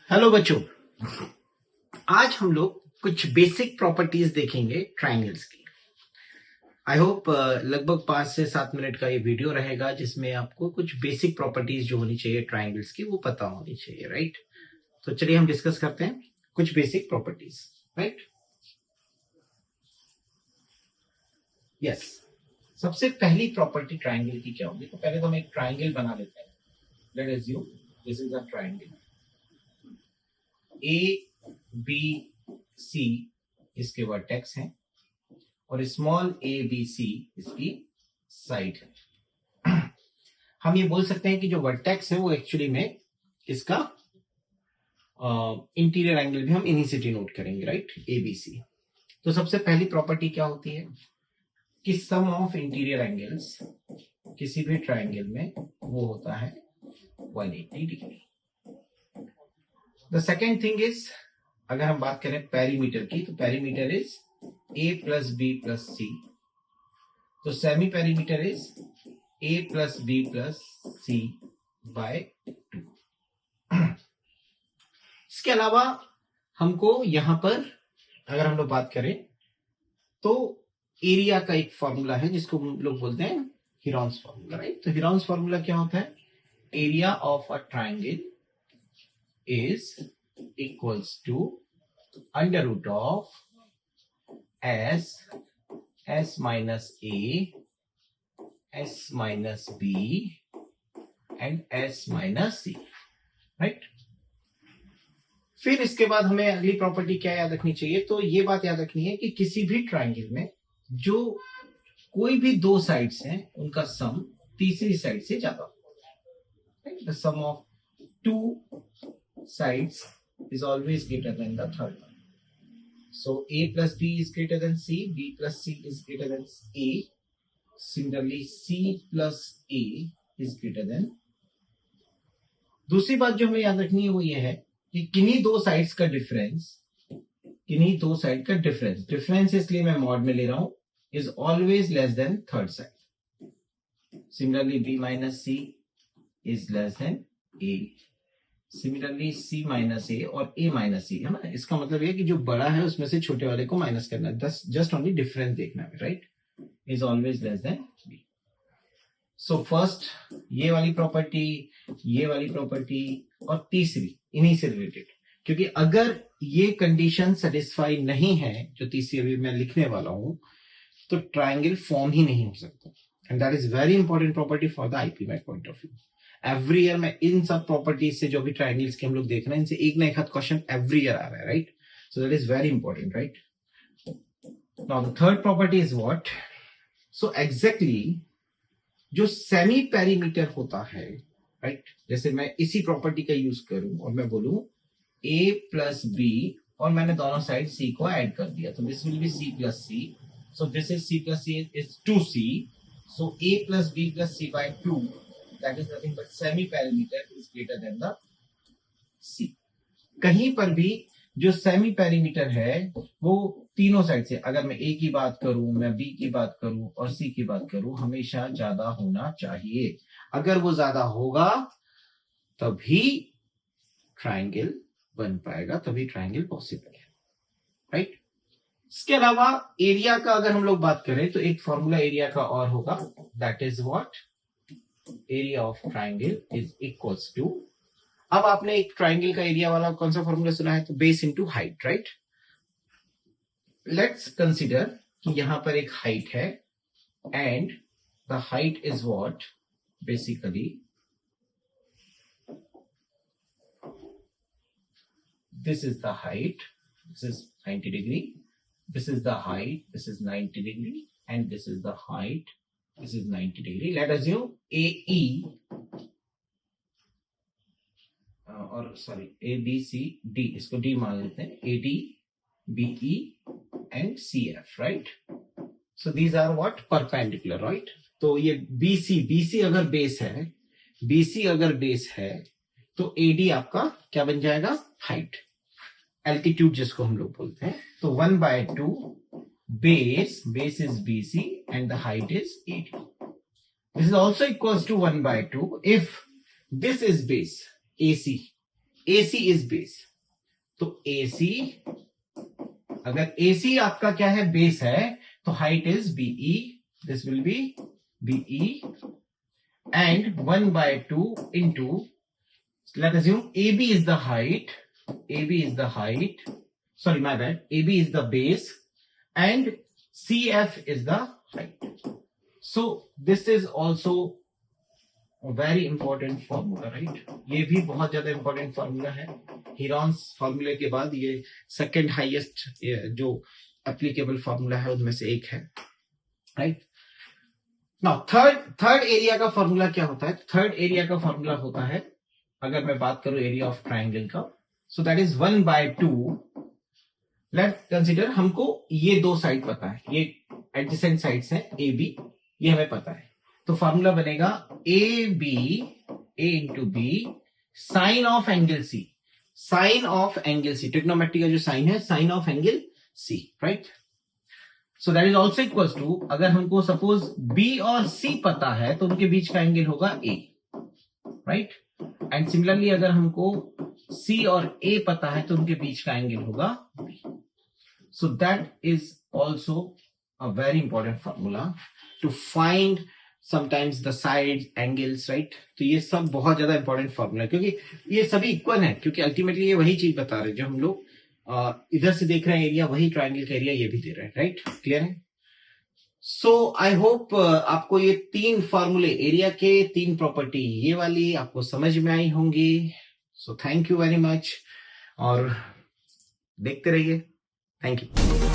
Hello बच्चों, आज हम लोग कुछ बेसिक प्रॉपर्टीज देखेंगे ट्रायंगल्स की। आई होप लगभग 5 से 7 मिनट का ये वीडियो रहेगा जिसमें आपको कुछ बेसिक प्रॉपर्टीज जो होनी चाहिए ट्रायंगल्स की वो पता होनी चाहिए, राइट। तो चलिए हम डिस्कस करते हैं कुछ बेसिक प्रॉपर्टीज, राइट। यस, सबसे पहली प्रॉपर्टी ट्रायंगल की क्या होगी? तो पहले तो हम एक ट्रायंगल बना लेते हैं। Let us assume this is a triangle A B C, इसके वर्टेक्स हैं और स्मॉल ए बी सी इसकी साइड है। हम ये बोल सकते हैं कि जो वर्टेक्स है वो एक्चुअली में इसका इंटीरियर एंगल भी हम इन्हीं से डिनोट करेंगे, राइट, ए बी सी। तो सबसे पहली प्रॉपर्टी क्या होती है कि सम ऑफ इंटीरियर एंगल्स किसी भी ट्रायंगल में वो होता है 180 degree. The second thing is, अगर हम बात करें पेरीमीटर की, तो perimeter is a plus b plus c. तो semi perimeter is a plus b plus c by 2। इसके अलावा हमको यहां पर अगर हम लोग बात करें तो एरिया का एक फॉर्मूला है जिसको हम लोग बोलते हैं हीरोन्स फॉर्मूला, राइट। तो हीरोन्स फॉर्मूला क्या होता है? Area of a triangle is equals to under root of s minus a, s minus b and s minus c, right. फिर इसके बाद हमें अगली प्रॉपर्टी क्या याद रखनी चाहिए? तो ये बात याद रखनी है कि किसी भी ट्रायंगल में जो कोई भी दो साइड्स हैं उनका सम तीसरी साइड से ज्यादा होगा। The sum of two sides is always greater than the third one. So a plus b is greater than c, b plus c is greater than a. Similarly, c plus a is greater than. दूसरी बात जो हमें याद रखनी है वो ये है कि किन्हीं दो साइड्स का डिफरेंस इसलिए मैं मॉड में ले रहा हूं, is always less than third side. Similarly b minus c is less than a। Similarly c minus a और a माइनस सी, है ना। इसका मतलब ये कि जो बड़ा है उसमें से छोटे वाले को माइनस करना है, जस्ट ओनली डिफरेंस देखना है, right. Is always less then b। So first ये वाली प्रॉपर्टी और तीसरी इन्हीं से रिलेटेड, क्योंकि अगर ये कंडीशन सेटिस्फाई नहीं है जो तीसरी अभी मैं लिखने वाला हूं तो ट्रायंगल फॉर्म ही नहीं हो सकता। And that is very important property for the IPMAT point of view. Every year में इन सब प्रॉपर्टीज से जो भी ट्रायंगल्स के हम लोग देख रहे हैं इनसे एक ना एक क्वेश्चन एवरी ईयर आ रहा है, right. So that is very important, right. Now the third property is what? So exactly जो सेमी पेरीमीटर होता है, राइट, जैसे मैं इसी प्रॉपर्टी का यूज करूं और मैं बोलूं a प्लस बी और मैंने दोनों साइड c को ऐड कर दिया, तो this will be c plus c. So this is c plus c is 2c। So a plus b plus c by 2, that is nothing but semi perimeter is greater than the c। कहीं पर भी जो semi perimeter है वो तीनों side से, अगर मैं a की बात करूं, मैं b की बात करूं और c की बात करूं, हमेशा ज्यादा होना चाहिए। अगर वो ज्यादा होगा तभी ट्रायंगल बन पाएगा, तभी ट्रायंगल पॉसिबल है, राइट। इसके अलावा एरिया का अगर हम लोग बात करें तो एक फॉर्मूला एरिया का और होगा, that is what? Area of triangle is equals to, अब आपने एक ट्रायंगल का एरिया वाला कौन सा फॉर्मूला सुना है? तो base into height, right. Let's consider कि यहां पर एक हाइट है and the height is what? Basically this is the height, this is 90 degree, this is the height, this is 90 degree, and this is the height, this is 90 degree. Let us assume AE और sorry ABCD, इसको D मान लेते हैं, AD, BE and CF, right? So these are what? Perpendicular, right? तो ये BC अगर base है तो AD आपका क्या बन जाएगा? हाइट, एल्टीट्यूड जिसको हम लोग बोलते हैं। तो 1/2 base is BC and the height is AD। This is also equals to 1/2 if this is base AC AC is base, तो AC, अगर AC आपका क्या है, बेस है, तो height is BE, this will B BE, and 1/2 into, let us assume AB is the height, sorry, my bad, AB is the base and CF is the height. So this is also a very important formula, right? ये भी बहुत ज्यादा important formula है. Heron's formula के बाद ये second highest जो applicable formula है उनमें से एक है, right? Now third area का formula क्या होता है? Third area का formula होता है, अगर मैं बात करूं एरिया ऑफ ट्राइंगल का, सो दैट इज 1/2. लेट कंसीडर, हमको ये दो साइड पता है, ये एडजेसेंट साइड्स हैं ए बी, ये हमें पता है, तो फॉर्मूला बनेगा a into b sine of angle C. Sine of angle C, trigonometry का जो साइन है, sine of angle C, right? So that is also equals to, अगर हमको सपोज बी और सी पता है तो उनके बीच का एंगल होगा ए, राइट? एंड सिमिलरली अगर हमको C और A पता है तो उनके बीच का एंगल होगा B. So that is also a very important formula to find sometimes the side angles, right? तो ये सब बहुत ज्यादा इंपॉर्टेंट फॉर्मूला है, क्योंकि ये सभी इक्वल है, क्योंकि अल्टीमेटली ये वही चीज बता रहे हैं जो हम लोग इधर से देख रहे हैं एरिया, वही ट्राइंगल का एरिया ये भी दे रहे हैं, राइट? क्लियर है? सो आई होप आपको ये तीन फॉर्मूले, एरिया के तीन प्रॉपर्टी, ये वाली आपको समझ में आई होंगी. So thank you very much, और देखते रहिए. Thank you.